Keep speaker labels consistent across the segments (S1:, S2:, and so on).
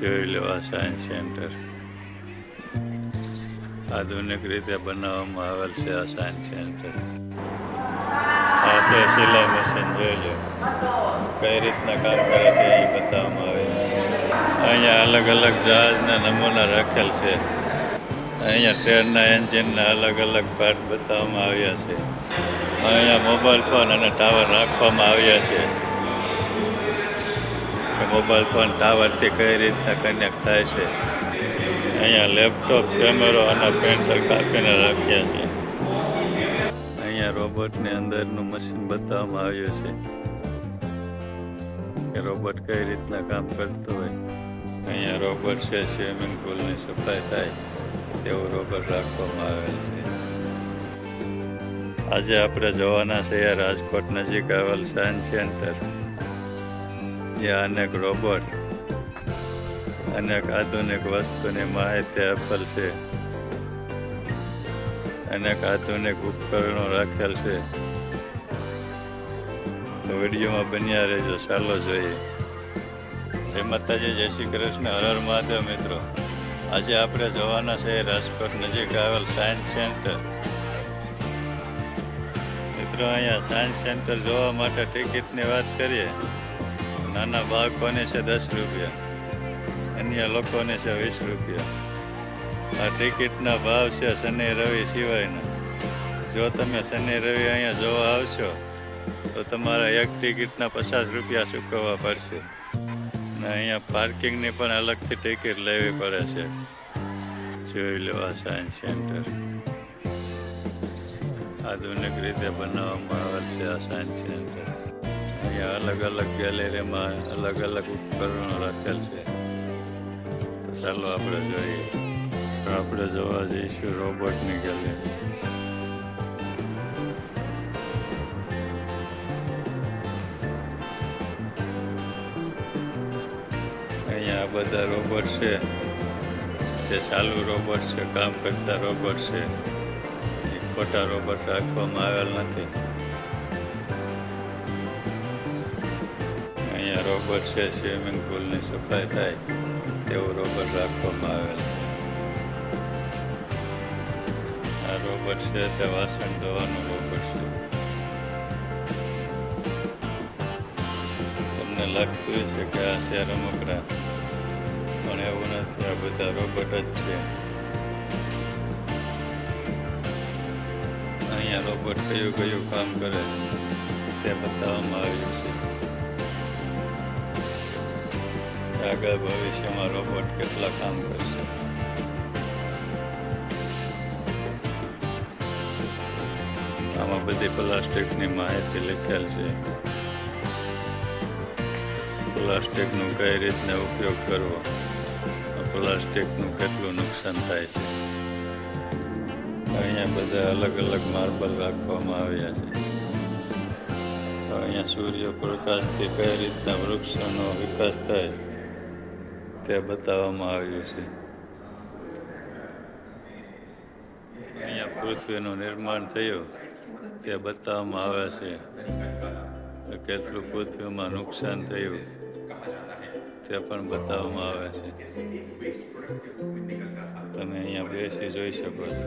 S1: જોઈ લો આ science centre આધુનિક રીતે બનાવવામાં આવેલ છે. આ સાયન્સ સેન્ટર આ છે સિલાઈ મશીન. જોઈ લો કઈ રીતના કામ કરે તે અહીં બતાવવામાં આવે. અહીંયા અલગ અલગ જહાજના નમૂના રાખેલ છે. અહીંયા ટ્રેનના એન્જિનના અલગ અલગ પાર્ટ બતાવવામાં આવ્યા છે. અહીંયા મોબાઈલ ફોન અને ટાવર રાખવામાં આવ્યા છે કે મોબાઈલ ફોન ટાવરથી કઈ રીતના કનેક્ટ થાય છે. અહીંયા લેપટોપ, કેમેરો અને પ્રિન્ટર કાપીને રાખ્યા છે. અહીંયા રોબોટની અંદરનું મશીન બતાવવામાં આવ્યું છે કે રોબોટ કઈ રીતના કામ કરતું હોય. અહીંયા રોબોટ છે સ્વિમિંગ પુલની સફાઈ થાય તેવું રોબોટ રાખવામાં આવેલ છે. આજે આપણે જોવાના છે રાજકોટ નજીક આવેલ સાયન્સ સેન્ટર, જ્યાં અનેક રોબોટ અનેક આધુનિક વસ્તુની માહિતી આપેલ છે. અનેક આધુનિક ઉપકરણો રાખેલ છે. તો વિડીયોમાં બન્યા રહેજો. ચાલો જોઈએ. જય માતાજી, જય શ્રી કૃષ્ણ, હર હર મહાદેવ. મિત્રો, આજે આપણે જોવાના છે રાજકોટ નજીક આવેલ સાયન્સ સેન્ટર. મિત્રો, અહીંયા સાયન્સ સેન્ટર જોવા માટે ટિકિટની વાત કરીએ, નાના બાળકોની છે 10 રૂપિયા, અન્ય લોકોની છે 20 રૂપિયા. આ ટિકિટના ભાવ છે શનિ રવિ સિવાયના. જો તમે શનિ રવિ અહીંયા જોવા આવશો તો તમારા એક ટિકિટના 50 રૂપિયા ચૂકવવા પડશે. અને અહીંયા પાર્કિંગની પણ અલગથી ટિકિટ લેવી પડે છે. જોઈ લો આ સાયન્સ સેન્ટર આધુનિક રીતે બનાવવામાં આવેલ છે. આ સાયન્સ સેન્ટર અહીંયા અલગ અલગ ગેલેરીમાં અલગ અલગ ઉપકરણો રાખેલ છે. તો ચાલો આપણે જોઈએ. આપણે જોવા જઈશું રોબોટની ગેલેરી. અહીંયા બધા રોબોટ છે તે ચાલુ રોબોટ છે, કામ કરતા રોબોટ છે. ખોટા રોબોટ રાખવામાં આવેલ નથી. અહીંયા રોબોટ છે સ્વિમિંગ પુલની સફાઈ થાય તેવું રોબોટ રાખવામાં આવેલ છે. આ રોબોટ છે તે વાસણ ધોવાનું રોબોટ છે. તમને લાગતું છે કે આ છે રમકડા, પણ એવું નથી. આ બધા રોબોટ જ છે. અહીંયા રોબોટ કયું કયું કામ કરે તે બતાવવામાં આવ્યું છે. આગળ ભવિષ્યમાં રોબોટ કેટલા કામ કરશે. આમાં બધી પ્લાસ્ટિકની માહિતી લખેલ છે. પ્લાસ્ટિકનું કઈ રીતના ઉપયોગ કરવો, પ્લાસ્ટિકનું કેટલું નુકસાન થાય છે. અહીંયા બધા અલગ અલગ માર્બલ રાખવામાં આવ્યા છે. અહીંયા સૂર્યપ્રકાશથી કઈ રીતના વૃક્ષોનો વિકાસ થાય તે બતાવવામાં આવ્યું છે. અહીંયા પૃથ્વીનું નિર્માણ થયું તે બતાવવામાં આવે છે. કેટલું પૃથ્વીમાં નુકસાન થયું તે પણ બતાવવામાં આવે છે. તમે અહીંયા બેસી જોઈ શકો છો.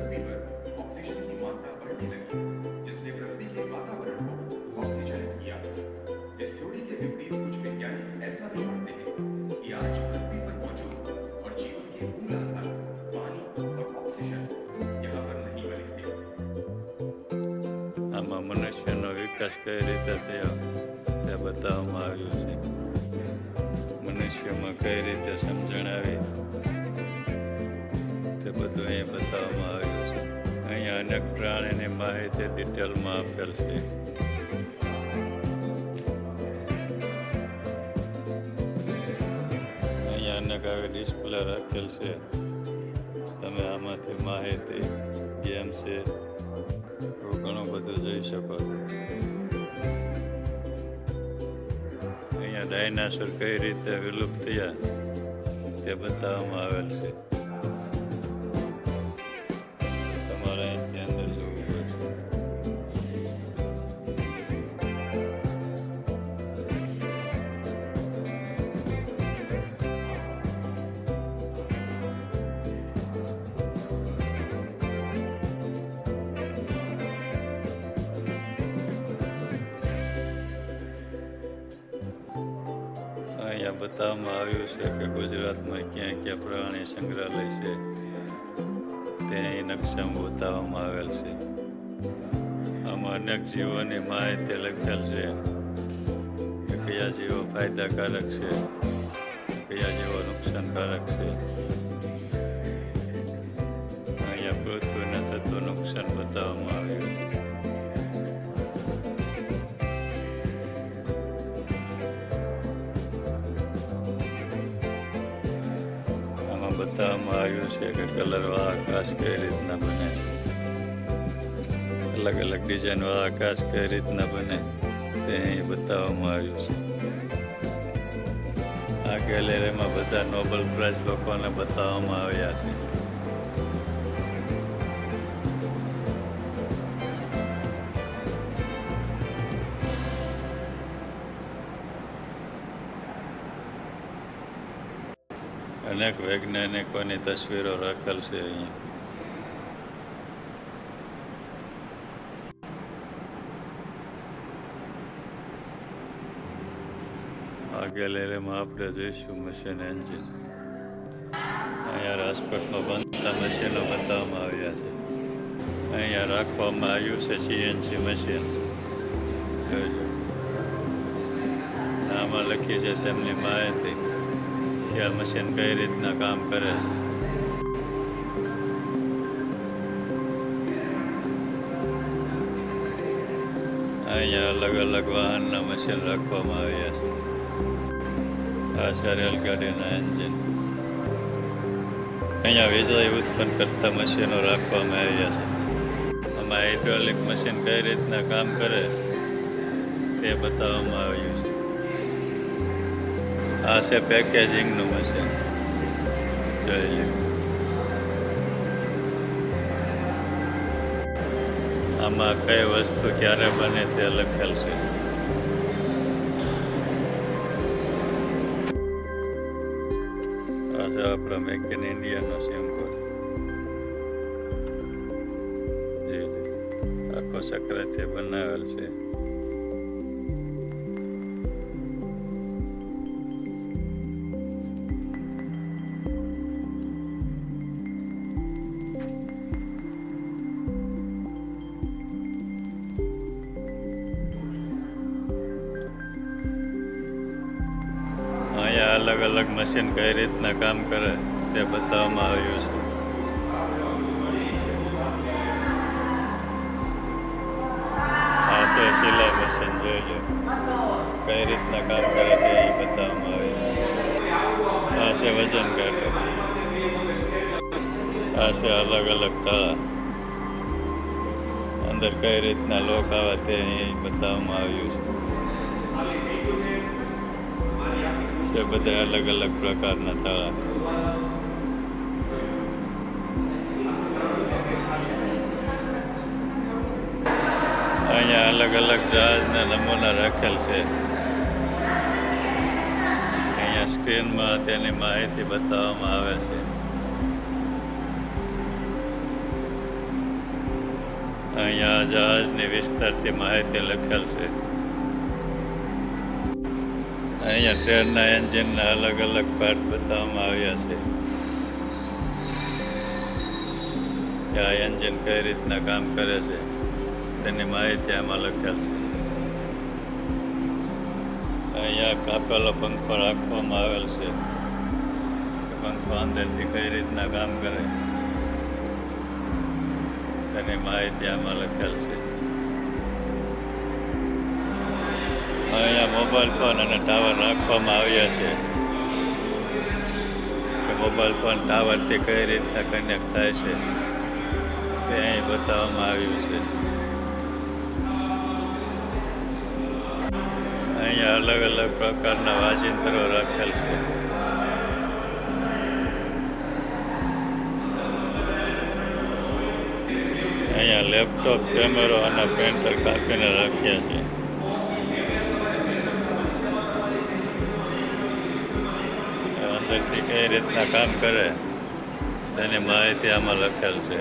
S1: આમાં મનુષ્યનો વિકાસ કઈ રીતે થયો તે બતાવવામાં આવ્યું છે. મનુષ્યમાં કઈ રીતે સમજણ આવી તે બધું અહીંયા બતાવવામાં આવ્યું છે. અહીંયા અનેક પ્રાણીની માહિતી ડિટેલમાં આપેલ છે. અહીંયા અનેક આવી ડિસ્પ્લે રાખેલ છે. તમે આમાંથી માહિતી, ગેમ છે, ઘણું બધું જોઈ શકો. અહીંયા ડાયનાસોર કઈ રીતે વિલુપ્ત થયા તે બતાવવામાં આવેલ છે. તમારે અહીંથી અંદર જોવું પડશે. આમાં બતાવવામાં આવ્યું છે કે ગુજરાતમાં ક્યાં ક્યાં પ્રાણી સંગ્રહાલય છે તે અહીં નકશામાં બતાવવામાં આવેલ છે. આમાં અનેક જીવોની માહિતી લખેલ છે કે કયા જીવો ફાયદાકારક છે, કયા જીવો નુકસાનકારક છે. અહીંયા પૃથ્વીને થતું નુકસાન બતાવવામાં આવ્યું. બતાવવામાં આવ્યું છે કે કલરવાળા આકાશ કઈ રીતના બને, અલગ અલગ ડિઝાઇનવાળા આકાશ કઈ રીતના બને તે અહીં બતાવવામાં આવ્યું છે. આ ગેલેરીમાં બધા નોબેલ પ્રાઇઝ લોકોને બતાવવામાં આવ્યા છે. અનેક વૈજ્ઞાનિકોની તસવીરો રાખેલ છે અહીંયા. આ ગેલેરીમાં આપણે જોઈશું મશીન એન્જિન. અહીંયા રાજકોટમાં બનતા મશીનો બતાવવામાં આવ્યા છે. અહીંયા રાખવામાં આવ્યું છે સીએનસી મશીન. આમાં લખી છે તેમની માહિતી કે આ મશીન કઈ રીતના કામ કરે છે. અહીંયા અલગ અલગ વાહનના મશીન રાખવામાં આવ્યા છે. આ છે રેલગાડીના એન્જિન. અહીંયા વીજળી ઉત્પન્ન કરતા મશીનો રાખવામાં આવ્યા છે. આમાં હાઇડ્રોલિક મશીન કઈ રીતના કામ કરે તે બતાવવામાં આવ્યું છે. આ છે પેકેજિંગનું મશીન. જોઈ લો. આમાં કઈ વસ્તુ ક્યારે બને તે લખેલ છે. આ છે આપણા મેક ઇન ઇન્ડિયાનો સિમ્બોલ. આખો સક્રાથી બનાવેલ છે. અહીંયા અલગ અલગ મશીન કઈ રીતના કામ કરે તે બતાવવામાં આવ્યું છે. આ છે સિલાઈ મશીન. જોઈ લો કઈ રીતના કામ કરે તે બતાવવામાં આવ્યું. આ છે વજન કાંટો. આ છે અલગ અલગ તળા. અંદર કઈ રીતના લોક આવે તે અહીં બતાવવામાં આવ્યું છે. બધા અલગ અલગ પ્રકારના તળા. અહીંયા અલગ અલગ જહાજના નમૂના રાખેલ છે. અહીંયા સ્ક્રીનમાં તેની માહિતી બતાવવામાં આવે છે. અહીંયા જહાજની વિસ્તારથી માહિતી લખેલ છે. અહીંયા ટ્રેનના એન્જિનના અલગ અલગ પાર્ટ બતાવવામાં આવ્યા છે કે આ એન્જિન કઈ રીતના કામ કરે છે તેની માહિતી આમાં લખેલ છે. અહીંયા કાપેલો પંખો રાખવામાં આવેલ છે. પંખો અંદરથી કઈ રીતના કામ કરે તેની માહિતી આમાં લખેલ છે. અહીંયા મોબાઈલ ફોન અને ટાવર રાખવામાં આવ્યા છે કે મોબાઈલ ફોન ટાવરથી કઈ રીતના કનેક્ટ થાય છે તે અહીં બતાવવામાં આવ્યું છે. અહીંયા અલગ અલગ પ્રકારના વાજિંત્રો રાખેલ છે. અહીંયા લેપટોપ, કેમેરો અને પ્રિન્ટર કાપીને રાખ્યા છે. અંદરથી કઈ રીતના કામ કરે તેની માહિતી આમાં લખેલ છે.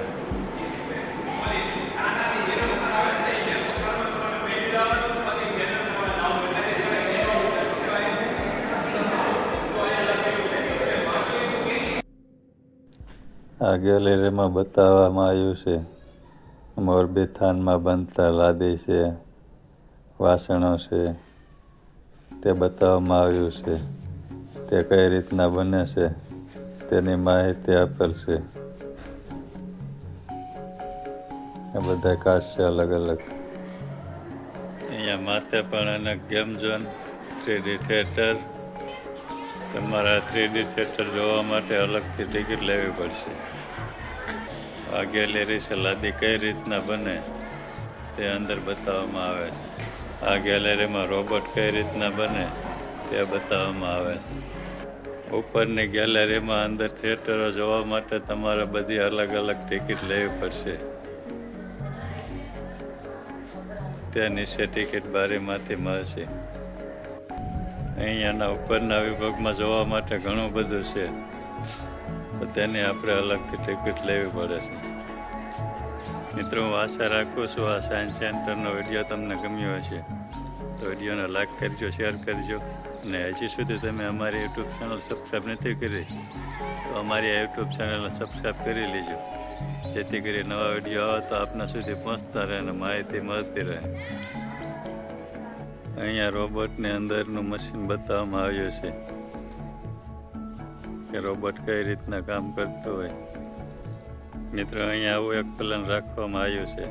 S1: આ ગેલેરીમાં બતાવવામાં આવ્યું છે મોરબી થાનમાં બનતા લાદી છે, વાસણો છે, તે બતાવવામાં આવ્યું છે. તે કઈ રીતના બને છે તેની માહિતી આપેલ છે. આ બધા કાચ છે અલગ અલગ. અહીંયા માથે પણ અને ગેમ ઝોન, 3D થિયેટર. તમારા 3D થિયેટર જોવા માટે અલગથી ટિકિટ લેવી પડશે. આ ગેલેરી છે, લાદી કઈ રીતના બને તે અંદર બતાવવામાં આવે છે. આ ગેલેરીમાં રોબોટ કઈ રીતના બને તે બતાવવામાં આવે છે. ઉપરની ગેલેરીમાં અંદર થિયેટરો જોવા માટે તમારે બધી અલગ અલગ ટિકિટ લેવી પડશે. તે નીચે ટિકિટ બારીમાંથી મળશે. અહીંયાના ઉપરના વિભાગમાં જોવા માટે ઘણું બધું છે, તો તેની આપણે અલગથી ટિકિટ લેવી પડે છે. મિત્રો, હું આશા રાખું છું આ સાયન્સ સેન્ટરનો વિડીયો તમને ગમ્યો હશે. તો વિડીયોને લાઈક કરજો, શેર કરજો, અને હજી સુધી તમે અમારી યુટ્યુબ ચેનલ સબસ્ક્રાઈબ નથી કરી તો અમારી આ યુટ્યુબ ચેનલને સબસ્ક્રાઈબ કરી લેજો, જેથી કરી નવા વિડીયો આવે તો આપના સુધી પહોંચતા રહે અને માહિતી મળતી રહે. અહીંયા રોબોટની અંદરનું મશીન બતાવવામાં આવ્યું છે કે રોબોટ કઈ રીતના કામ કરતું હોય. મિત્રો, અહીંયા આવું એક પ્લાન રાખવામાં આવ્યું છે.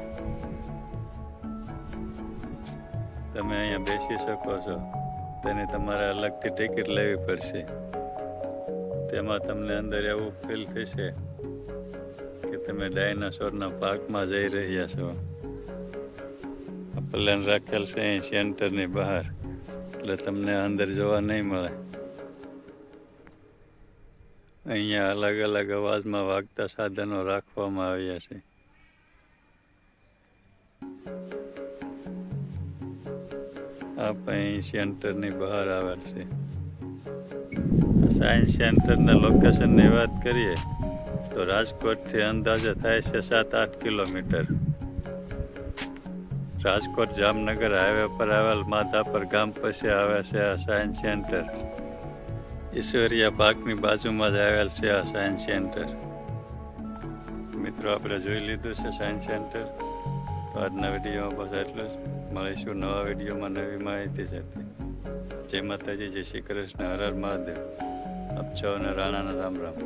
S1: તમે અહીંયા બેસી શકો છો. તેની તમારે અલગથી ટિકિટ લેવી પડશે. તેમાં તમને અંદર એવું ફીલ થશે કે તમે ડાયનાસોરના પાર્કમાં જઈ રહ્યા છો. આ પ્લાન રાખેલ છે અહીં સેન્ટરની બહાર, એટલે તમને અંદર જોવા નહીં મળે. અહીંયા અલગ અલગ અવાજમાં વાગતા સાધનો રાખવામાં આવ્યા છે. આપણે સેન્ટરની બહાર આવેલ છે. સાયન્સ સેન્ટરના લોકેશનની વાત કરીએ તો રાજકોટથી અંદાજે થાય છે 7-8 કિલોમીટર. રાજકોટ જામનગર હાઈવે પર આવેલ માધાપર ગામ પાસે આવે છે આ સાયન્સ સેન્ટર. ઈશ્વરિયા પાર્કની બાજુમાં જ આવેલ છે આ સાયન્સ સેન્ટર. મિત્રો, આપણે જોઈ લીધું છે સાયન્સ સેન્ટર. તો આજના વિડીયોમાં બસ એટલું જ. મળીશું નવા વિડીયોમાં નવી માહિતી સાથે. જય માતાજી, જય શ્રી કૃષ્ણ, હર હર મહાદેવ. આપ સૌને રાણાના રામ રામ.